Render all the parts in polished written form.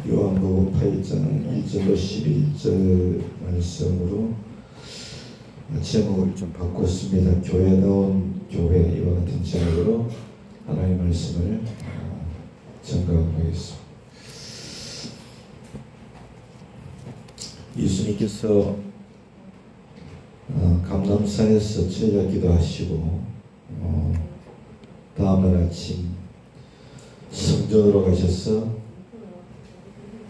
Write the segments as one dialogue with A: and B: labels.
A: 요한복음 8장 1절로 11절 말씀으로 제목을 좀 바꿨습니다. 교회다운 교회, 이와 같은 제목으로 하나님의 말씀을 전가하고 있습니다. 예수님께서 감람산에서 저녁 기도하시고 다음날 아침 성전으로 가셔서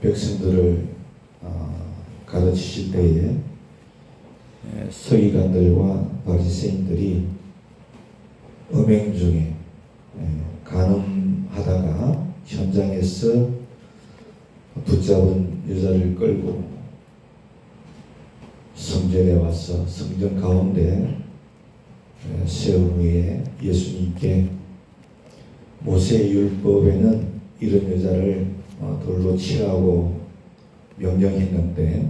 A: 백성들을 가르치실 때에 서기관들과 바리새인들이 음행 중에 간음하다가 현장에서 붙잡은 여자를 끌고 성전에 와서 성전 가운데 세운 후에 예수님께 모세의 율법에는 이런 여자를 돌로 치라고 명령했는데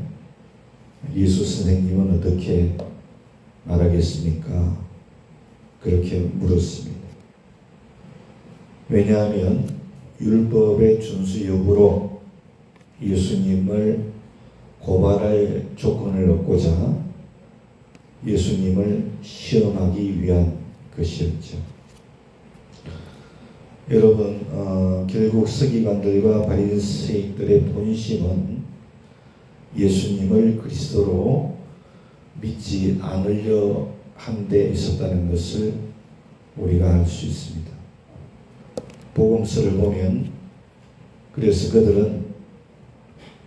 A: 예수 선생님은 어떻게 말하겠습니까? 그렇게 물었습니다. 왜냐하면 율법의 준수 여부로 예수님을 고발할 조건을 얻고자 예수님을 시험하기 위한 것이었죠. 여러분, 결국 서기관들과 바리새인들의 본심은 예수님을 그리스도로 믿지 않으려 한 데 있었다는 것을 우리가 알 수 있습니다. 복음서를 보면 그래서 그들은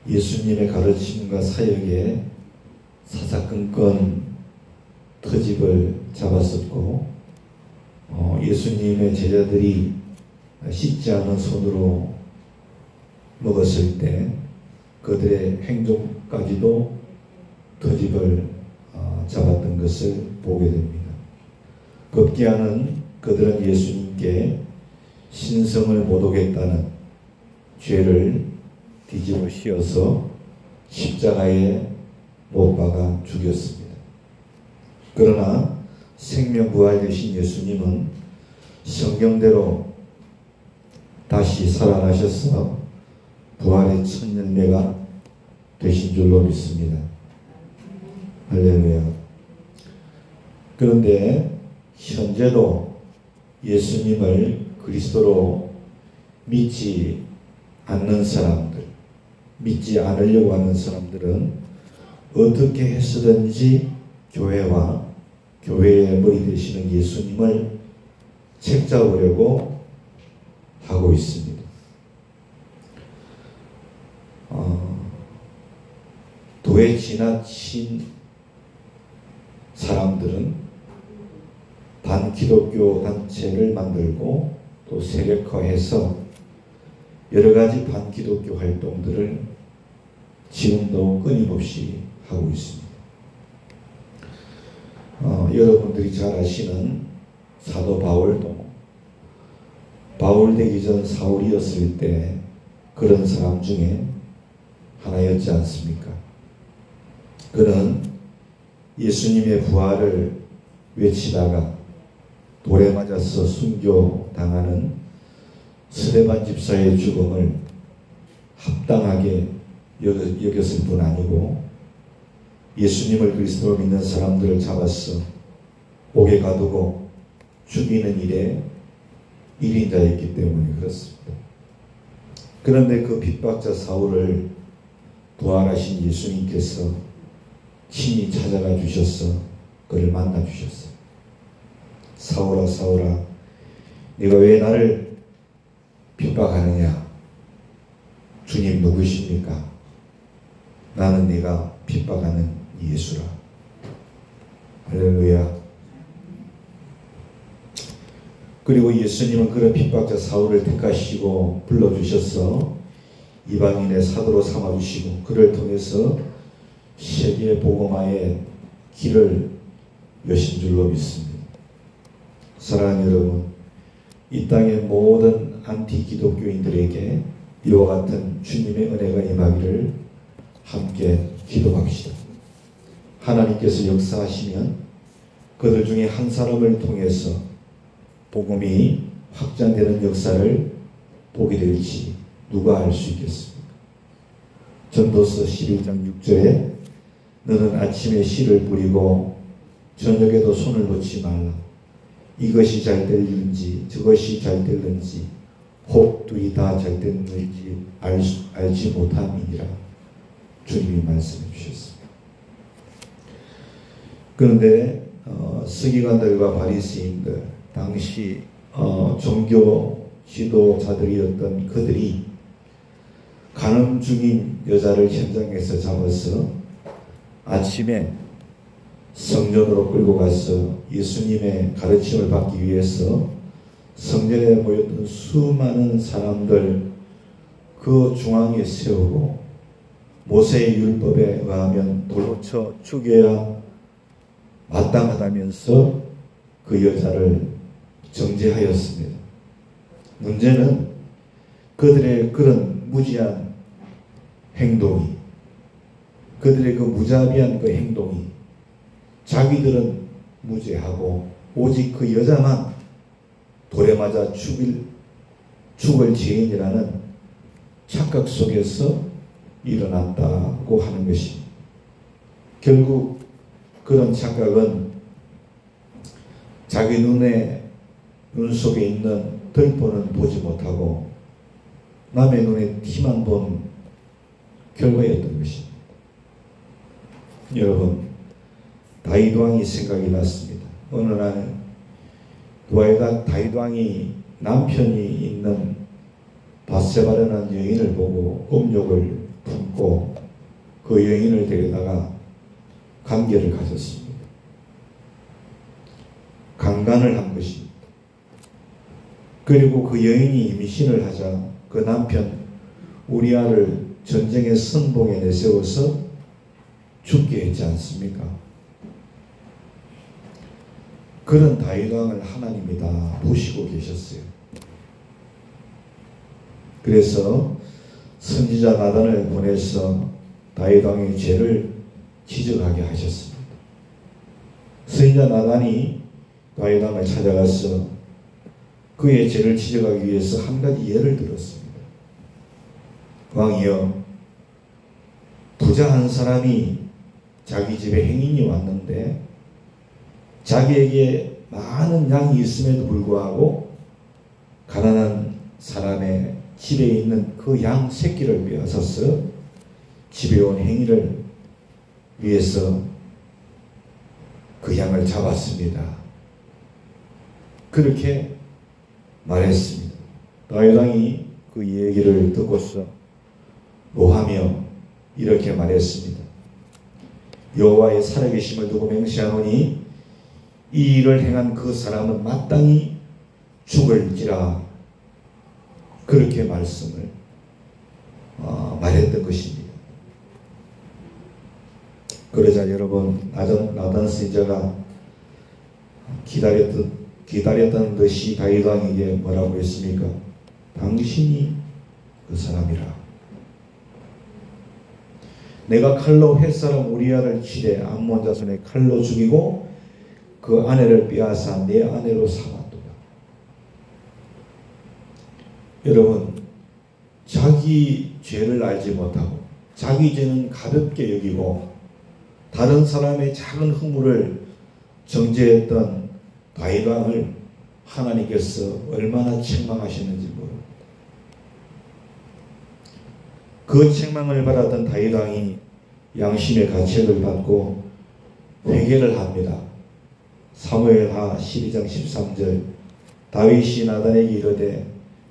A: 예수님의 가르침과 사역에 사사건건 터집을 잡았었고 예수님의 제자들이 씻지 않은 손으로 먹었을 때 그들의 행동까지도 터집을 잡았던 것을 보게 됩니다. 급기야는 그들은 예수님께 신성을 모독했다는 죄를 뒤집어 씌워서 십자가에 못 박아 죽였습니다. 그러나 생명부활 되신 예수님은 성경대로 다시 살아나셔서 부활의 첫 열매가 되신 줄로 믿습니다. 할렐루야. 그런데 현재도 예수님을 그리스도로 믿지 않는 사람들, 믿지 않으려고 하는 사람들은 어떻게 해서든지 교회와 교회의 머리 되시는 예수님을 책잡으려고 하고 있습니다. 도에 지나친 사람들은 반기독교 단체를 만들고 또 세력화해서 여러가지 반기독교 활동들을 지금도 끊임없이 하고 있습니다. 여러분들이 잘 아시는 사도 바울도 바울 되기 전 사울이었을 때 그런 사람 중에 하나였지 않습니까? 그는 예수님의 부활을 외치다가 돌에 맞아서 순교당하는 스데반 집사의 죽음을 합당하게 여겼을 뿐 아니고 예수님을 그리스도로 믿는 사람들을 잡아서 옥에 가두고 죽이는 일에 1인자였기 때문에 그렇습니다. 그런데 그 핍박자 사울을 부활하신 예수님께서 친히 찾아가 주셔서 그를 만나 주셨어요. 사울아 사울아 네가 왜 나를 핍박하느냐? 주님 누구십니까? 나는 네가 핍박하는 예수라. 할렐루야. 그리고 예수님은 그런 핍박자 사울을 택하시고 불러주셔서 이방인의 사도로 삼아주시고 그를 통해서 세계 복음화의 길을 여신 줄로 믿습니다. 사랑하는 여러분, 이 땅의 모든 안티 기독교인들에게 이와 같은 주님의 은혜가 임하기를 함께 기도합시다. 하나님께서 역사하시면 그들 중에 한 사람을 통해서 복음이 확장되는 역사를 보게 될지 누가 알 수 있겠습니까? 전도서 11장 6절에 너는 아침에 씨를 뿌리고 저녁에도 손을 놓지 말라. 이것이 잘 될는지 저것이 잘 될는지 혹 둘이 다 잘 됐는지 알지 못함이니라. 주님이 말씀해 주셨습니다. 그런데 서기관들과 바리새인들 당시 종교 지도자들이었던 그들이 간음 중인 여자를 현장에서 잡아서 아침에 성전으로 끌고 가서 예수님의 가르침을 받기 위해서 성전에 모였던 수많은 사람들 그 중앙에 세우고 모세의 율법에 의하면 돌로 쳐 죽여야 마땅하다면서 그 여자를 정죄하였습니다. 문제는 그들의 그런 무지한 행동이, 그들의 그 무자비한 그 행동이 자기들은 무죄하고 오직 그 여자만 돌에 맞아 죽을 죄인이라는 착각 속에서 일어났다고 하는 것입니다. 결국 그런 착각은 자기 눈 속에 있는 들보는 보지 못하고 남의 눈에 티만 본 결과였던 것입니다. 여러분, 다윗 왕이 생각이 났습니다. 어느 날 다윗 왕이 남편이 있는 바세바라는 여인을 보고 음욕을 품고 그 여인을 데려다가 관계를 가졌습니다. 강간을 한 것입니다. 그리고 그 여인이 임신을 하자 그 남편 우리아를 전쟁의 선봉에 내세워서 죽게 했지 않습니까? 그런 다윗 왕을 하나님이 다 보시고 계셨어요. 그래서 선지자 나단을 보내서 다윗 왕의 죄를 지적하게 하셨습니다. 선지자 나단이 다윗 왕을 찾아가서 그의 죄를 지적하기 위해서 한 가지 예를 들었습니다. 왕이여, 부자 한 사람이 자기 집에 행인이 왔는데 자기에게 많은 양이 있음에도 불구하고 가난한 사람의 집에 있는 그 양 새끼를 빼앗아서 집에 온 행인을 위해서 그 양을 잡았습니다. 그렇게 말했습니다. 다윗 왕이 그 얘기를 듣고서 노하며 이렇게 말했습니다. 여호와의 살아계심을 두고 맹세하노니 이 일을 행한 그 사람은 마땅히 죽을지라. 그렇게 말씀을 말했던 것입니다. 그러자 여러분, 나단 선지자가 기다렸던 듯이 다윗 왕에게 뭐라고 했습니까? 당신이 그 사람이라. 내가 칼로 햇사람 우리아를 치되 암몬 자손의 칼로 죽이고 그 아내를 빼앗아 내 아내로 삼았도다. 여러분, 자기 죄를 알지 못하고 자기 죄는 가볍게 여기고 다른 사람의 작은 허물을 정죄했던 다윗 왕을 하나님께서 얼마나 책망하시는지 모릅니다. 그 책망을 받았던 다윗 왕이 양심의 가책을 받고 회개를 합니다. 사무엘하 12장 13절 다윗이 나단에게 이르되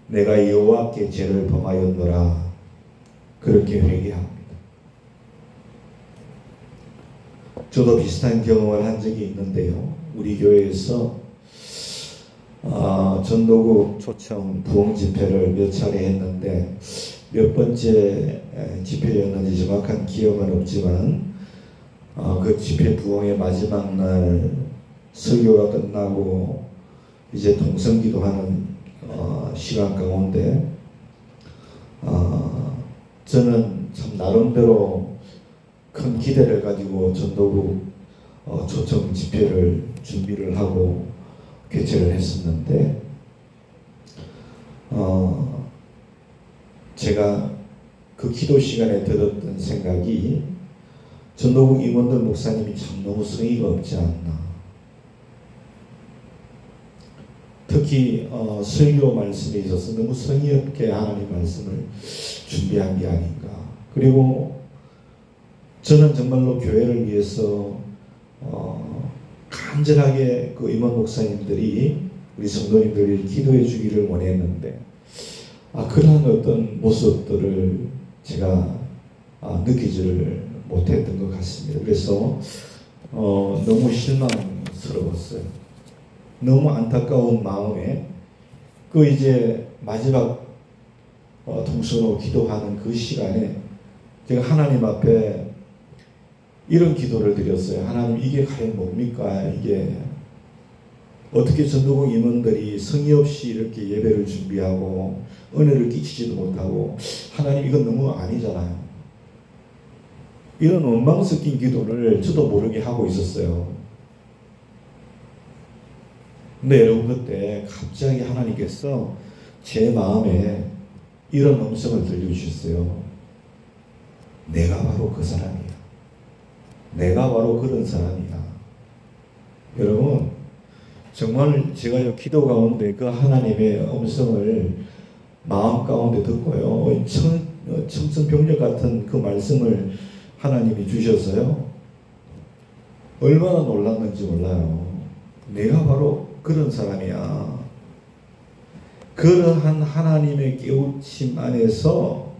A: 내가 여호와께 죄를 범하였노라. 그렇게 회개합니다. 저도 비슷한 경험을 한 적이 있는데요. 우리 교회에서 전도국 초청 부흥 집회를 몇 차례 했는데 몇 번째 집회였는지 정확한 기억은 없지만 그 집회 부흥의 마지막 날 설교가 끝나고 이제 동성기도하는 시간 가운데 저는 참 나름대로 큰 기대를 가지고 전도국 초청 집회를 준비를 하고 개최를 했었는데 제가 그 기도 시간에 들었던 생각이 전도국 임원들 목사님이 참 너무 성의가 없지 않나. 특히 설교 말씀에 있어서 너무 성의 없게 하나님 말씀을 준비한 게 아닌가. 그리고 저는 정말로 교회를 위해서 간절하게 그 임원 목사님들이 우리 성도님들이 기도해 주기를 원했는데 그러한 어떤 모습들을 제가 느끼지를 못했던 것 같습니다. 그래서 너무 실망스러웠어요. 너무 안타까운 마음에 그 이제 마지막 통성으로 기도하는 그 시간에 제가 하나님 앞에 이런 기도를 드렸어요. 하나님, 이게 과연 뭡니까? 이게 어떻게 전도국 임원들이 성의 없이 이렇게 예배를 준비하고 은혜를 끼치지도 못하고, 하나님 이건 너무 아니잖아요. 이런 원망 섞인 기도를 저도 모르게 하고 있었어요. 근데 여러분, 그때 갑자기 하나님께서 제 마음에 이런 음성을 들려주셨어요. 내가 바로 그 사람이야. 내가 바로 그런 사람이야. 여러분, 정말 제가 기도 가운데 그 하나님의 음성을 마음 가운데 듣고요, 청천벽력 같은 그 말씀을 하나님이 주셔서요, 얼마나 놀랐는지 몰라요. 내가 바로 그런 사람이야. 그러한 하나님의 깨우침 안에서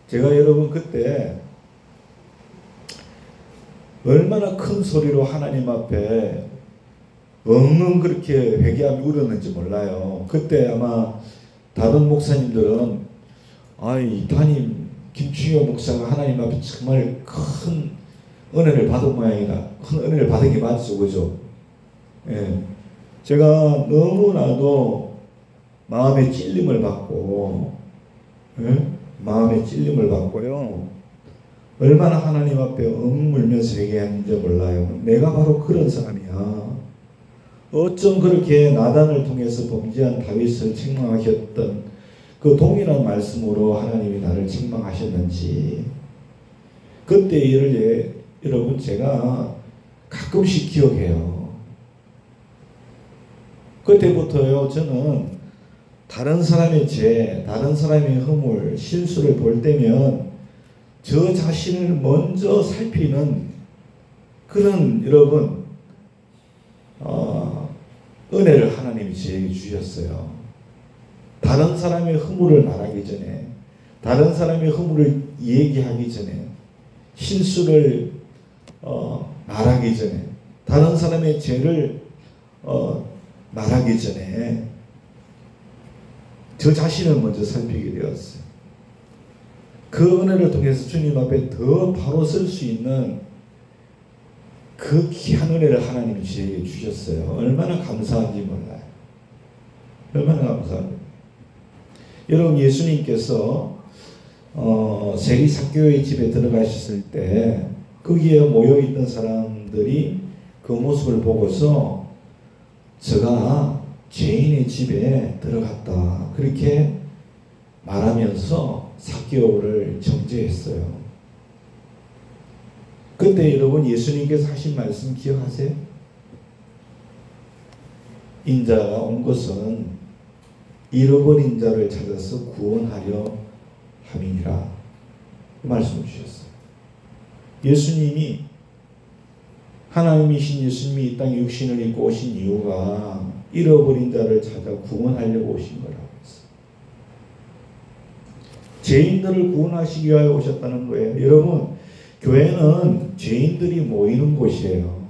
A: 제가 여러분 그때 얼마나 큰 소리로 하나님 앞에 엉엉 그렇게 회개하며 울었는지 몰라요. 그때 아마 다른 목사님들은 담임 김충효 목사가 하나님 앞에 정말 큰 은혜를 받은 모양이다. 큰 은혜를 받은 게 맞죠, 그죠? 예. 제가 너무나도 마음의 찔림을 받고, 예? 마음의 찔림을 받고요. 얼마나 하나님 앞에 엉 울면서 회개했는지 몰라요. 내가 바로 그런 사람이야. 어쩜 그렇게 나단을 통해서 범죄한 다윗을 책망하셨던 그 동일한 말씀으로 하나님이 나를 책망하셨는지, 그때 일을 여러분 제가 가끔씩 기억해요. 그때부터요, 저는 다른 사람의 죄, 다른 사람의 허물, 실수를 볼 때면 저 자신을 먼저 살피는 그런 여러분 은혜를 하나님이 저에게 주셨어요. 다른 사람의 허물을 말하기 전에, 다른 사람의 허물을 얘기하기 전에, 실수를 말하기 전에, 다른 사람의 죄를 말하기 전에 저 자신을 먼저 살피게 되었어요. 그 은혜를 통해서 주님 앞에 더 바로 설 수 있는 그 귀한 은혜를 하나님이 저에게 주셨어요. 얼마나 감사한지 몰라요. 얼마나 감사한지. 여러분, 예수님께서 세리삭개오의 집에 들어가셨을 때 거기에 모여있던 사람들이 그 모습을 보고서 저가 죄인의 집에 들어갔다, 그렇게 말하면서 삭개오를 정죄했어요. 그때 여러분, 예수님께서 하신 말씀 기억하세요? 인자가 온 것은 잃어버린 자를 찾아서 구원하려 함이니라, 그 말씀을 주셨어요. 예수님이, 하나님이신 예수님이 이 땅에 육신을 입고 오신 이유가 잃어버린 자를 찾아 구원하려고 오신 거라고 했어요. 죄인들을 구원하시기 위하여 오셨다는 거예요. 여러분, 교회는 죄인들이 모이는 곳이에요.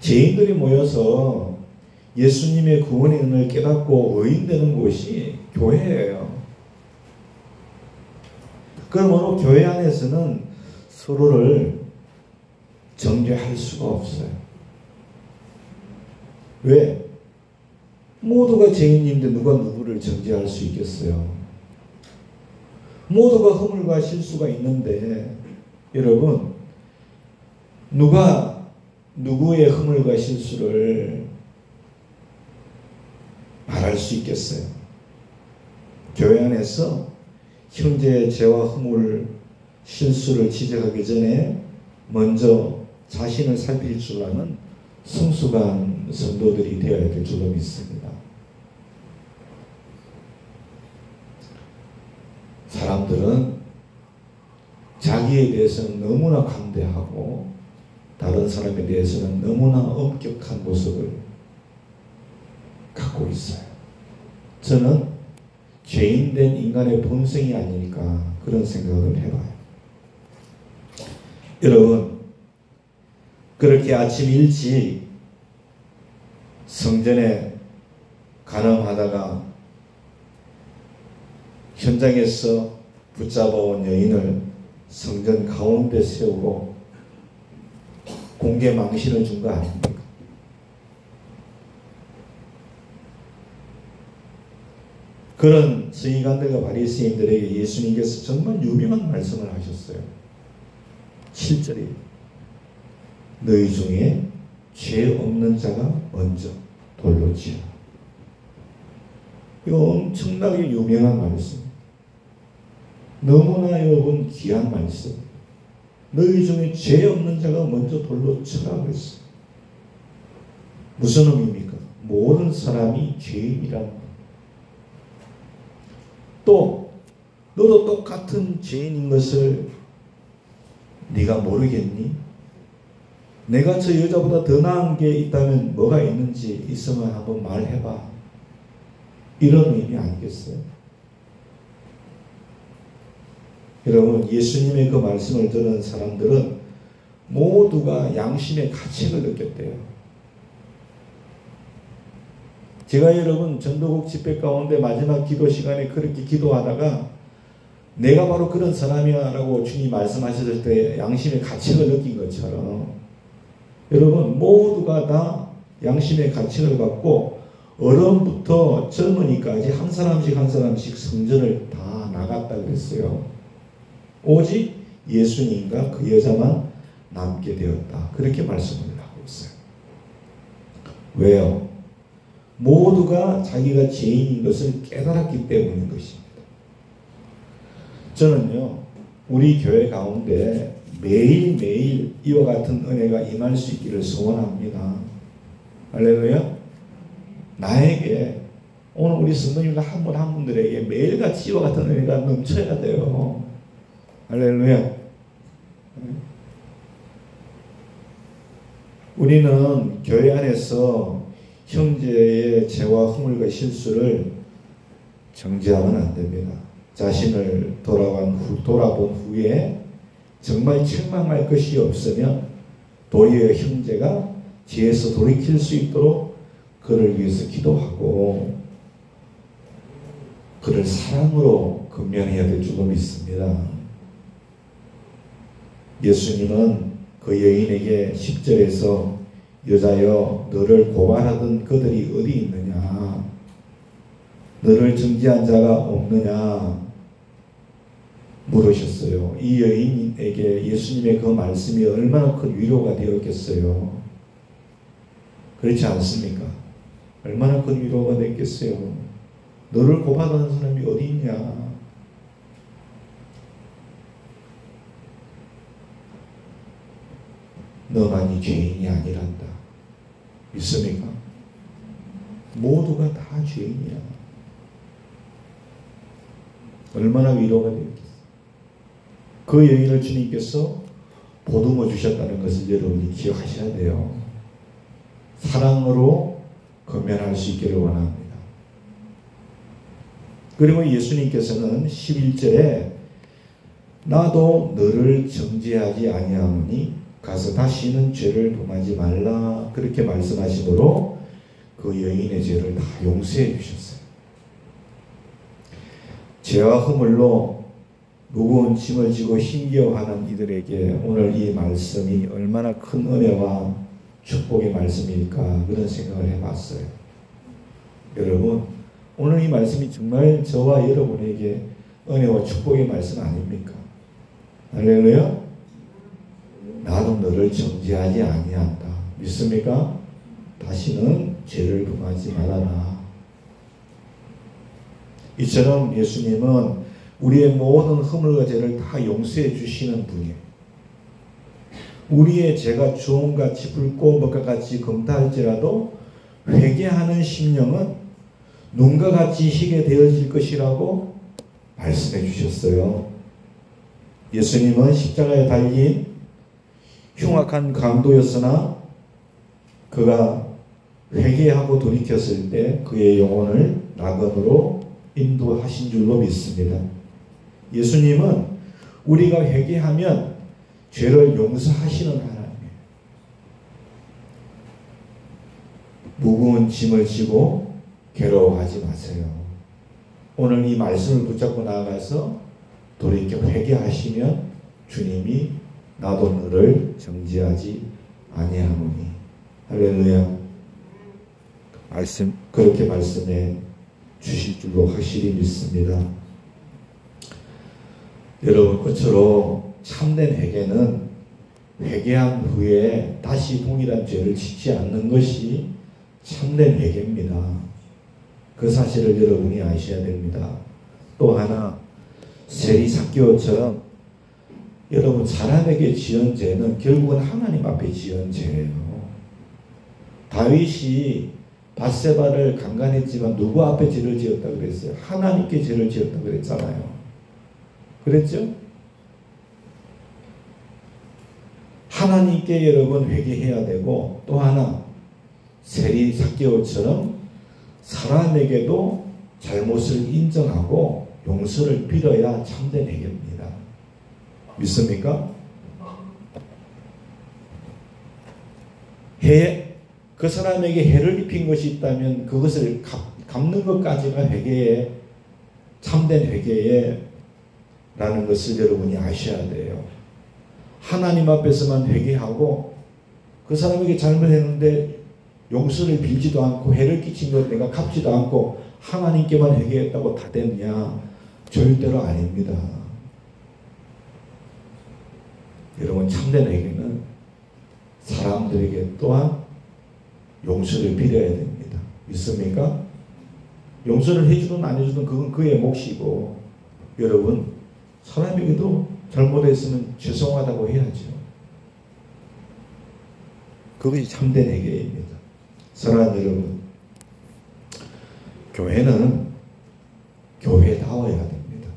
A: 죄인들이 모여서 예수님의 구원의 은혜를 깨닫고 의인되는 곳이 교회예요. 그러므로 교회 안에서는 서로를 정죄할 수가 없어요. 왜? 모두가 죄인인데 누가 누구를 정죄할 수 있겠어요? 모두가 허물과 실수가 있는데 여러분, 누가 누구의 허물과 실수를 말할 수 있겠어요? 교회 안에서 형제의 죄와 허물, 실수를 지적하기 전에 먼저 자신을 살필 줄 아는 성숙한 성도들이 되어야 될 줄로 믿습니다. 사람들은 자기에 대해서는 너무나 강대하고 다른 사람에 대해서는 너무나 엄격한 모습을 갖고 있어요. 저는 죄인된 인간의 본성이 아니니까 그런 생각을 해봐요. 여러분, 그렇게 아침 일찍 성전에 간음하다가 현장에서 붙잡아온 여인을 성전 가운데 세우고 공개 망신을 준 거 아닙니까? 그런 서기관들과 바리새인들에게 예수님께서 정말 유명한 말씀을 하셨어요. 7절에 너희 중에 죄 없는 자가 먼저 돌로 치라. 이거 엄청나게 유명한 말씀. 너무나 여러분 귀한 말씀. 너희 중에 죄 없는 자가 먼저 돌로 쳐라 그랬어요. 무슨 의미입니까? 모든 사람이 죄인이란 말. 또 너도 똑같은 죄인인 것을 네가 모르겠니? 내가 저 여자보다 더 나은 게 있다면 뭐가 있는지 있으면 한번 말해봐. 이런 의미 아니겠어요? 여러분, 예수님의 그 말씀을 들은 사람들은 모두가 양심의 가책을 느꼈대요. 제가 여러분 전도국 집회 가운데 마지막 기도 시간에 그렇게 기도하다가 내가 바로 그런 사람이야 라고 주님 말씀하셨을 때 양심의 가책을 느낀 것처럼 여러분 모두가 다 양심의 가책을 받고 어른부터 젊은이까지 한 사람씩 한 사람씩 성전을 다 나갔다 그랬어요. 오직 예수님과 그 여자만 남게 되었다. 그렇게 말씀을 하고 있어요. 왜요? 모두가 자기가 죄인인 것을 깨달았기 때문인 것입니다. 저는요, 우리 교회 가운데 매일매일 이와 같은 은혜가 임할 수 있기를 소원합니다. 할렐루야. 나에게 오늘 우리 성도님들 한 분 한 분들에게 매일같이 이와 같은 은혜가 넘쳐야 돼요. 할렐루야. 우리는 교회 안에서 형제의 죄와 허물과 실수를 정죄하면 안 됩니다. 자신을 돌아본 후에 정말 책망할 것이 없으면 도리어 형제가 죄에서 돌이킬 수 있도록 그를 위해서 기도하고 그를 사랑으로 근면해야 될 줄로 믿습니다. 예수님은 그 여인에게 10절에서 여자여 너를 고발하던 그들이 어디 있느냐? 너를 정죄한 자가 없느냐? 물으셨어요. 이 여인에게 예수님의 그 말씀이 얼마나 큰 위로가 되었겠어요. 그렇지 않습니까? 얼마나 큰 위로가 됐겠어요. 너를 고발하는 사람이 어디 있냐? 너만이 죄인이 아니란다. 믿습니까? 모두가 다 죄인이야. 얼마나 위로가 되겠어요. 그 여인을 주님께서 보듬어 주셨다는 것을 여러분이 기억하셔야 돼요. 사랑으로 건면할 수 있기를 원합니다. 그리고 예수님께서는 11절에 나도 너를 정죄하지 아니하노니 가서 다시는 죄를 범하지 말라 그렇게 말씀하심으로 그 여인의 죄를 다 용서해 주셨어요. 죄와 허물로 무거운 짐을 지고 힘겨워하는 이들에게 오늘 이 말씀이 얼마나 큰 은혜와 축복의 말씀일까 그런 생각을 해봤어요. 여러분 오늘 이 말씀이 정말 저와 여러분에게 은혜와 축복의 말씀 아닙니까? 할렐루야. 나도 너를 정죄하지 아니한다. 믿습니까? 다시는 죄를 범하지 말아라. 이처럼 예수님은 우리의 모든 허물과 죄를 다 용서해 주시는 분이에요. 우리의 죄가 주홍과 같이 붉고 먹과 같이 검다할지라도 회개하는 심령은 눈과 같이 희게 되어질 것이라고 말씀해 주셨어요. 예수님은 십자가에 달린 흉악한 강도였으나 그가 회개하고 돌이켰을 때 그의 영혼을 낙원으로 인도하신 줄로 믿습니다. 예수님은 우리가 회개하면 죄를 용서하시는 하나님이에요. 무거운 짐을 지고 괴로워하지 마세요. 오늘 이 말씀을 붙잡고 나아가서 돌이켜 회개하시면 주님이 나도 너를 정죄하지 아니하노니. 할렐루야. 그렇게 말씀해 주실 줄로 확실히 믿습니다. 여러분, 끝으로 참된 회개는 회개한 후에 다시 동일한 죄를 짓지 않는 것이 참된 회개입니다. 그 사실을 여러분이 아셔야 됩니다. 또 하나, 세리삭개오처럼 여러분, 사람에게 지은 죄는 결국은 하나님 앞에 지은 죄예요. 다윗이 밧세바를 강간했지만 누구 앞에 죄를 지었다 그랬어요? 하나님께 죄를 지었다 그랬잖아요. 그랬죠? 하나님께 여러분 회개해야 되고, 또 하나 세리삭개오처럼 사람에게도 잘못을 인정하고 용서를 빌어야 참된 회개입니다. 믿습니까? 그 사람에게 해를 입힌 것이 있다면 그것을 갚는 것까지가 회개의 참된 회개의 라는 것을 여러분이 아셔야 돼요. 하나님 앞에서만 회개하고 그 사람에게 잘못했는데 용서를 빌지도 않고 해를 끼친 것 내가 갚지도 않고 하나님께만 회개했다고 다 됐냐? 절대로 아닙니다. 여러분, 참된 회개는 사람들에게 또한 용서를 빌어야 됩니다. 믿습니까? 용서를 해주든 안 해주든 그건 그의 몫이고, 여러분 사람에게도 잘못했으면 죄송하다고 해야죠. 그것이 참된 회개입니다. 사랑하는 여러분, 교회는 교회다워야 됩니다.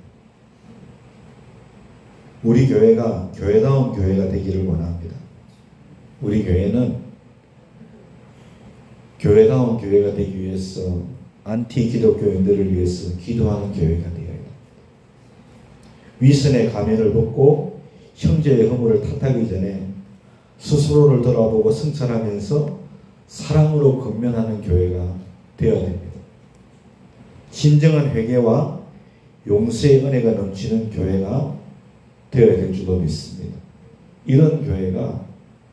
A: 우리 교회가 교회다운 교회가 되기를 원합니다. 우리 교회는 교회다운 교회가 되기 위해서 안티 기독교인들을 위해서 기도하는 교회가 되어야 됩니다. 위선의 가면을 벗고 형제의 허물을 탓하기 전에 스스로를 돌아보고 성찰하면서 사랑으로 건면하는 교회가 되어야 됩니다. 진정한 회개와 용서의 은혜가 넘치는 교회가 되어야 될 줄로 믿습니다. 이런 교회가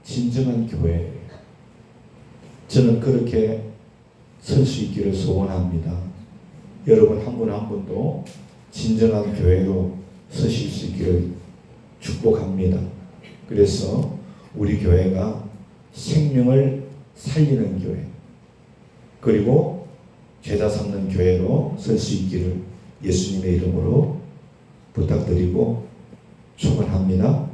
A: 진정한 교회예요. 저는 그렇게 설 수 있기를 소원합니다. 여러분 한 분 한 분도 진정한 교회로 서실 수 있기를 축복합니다. 그래서 우리 교회가 생명을 살리는 교회, 그리고 제자 삼는 교회로 설 수 있기를 예수님의 이름으로 부탁드리고 축원합니다.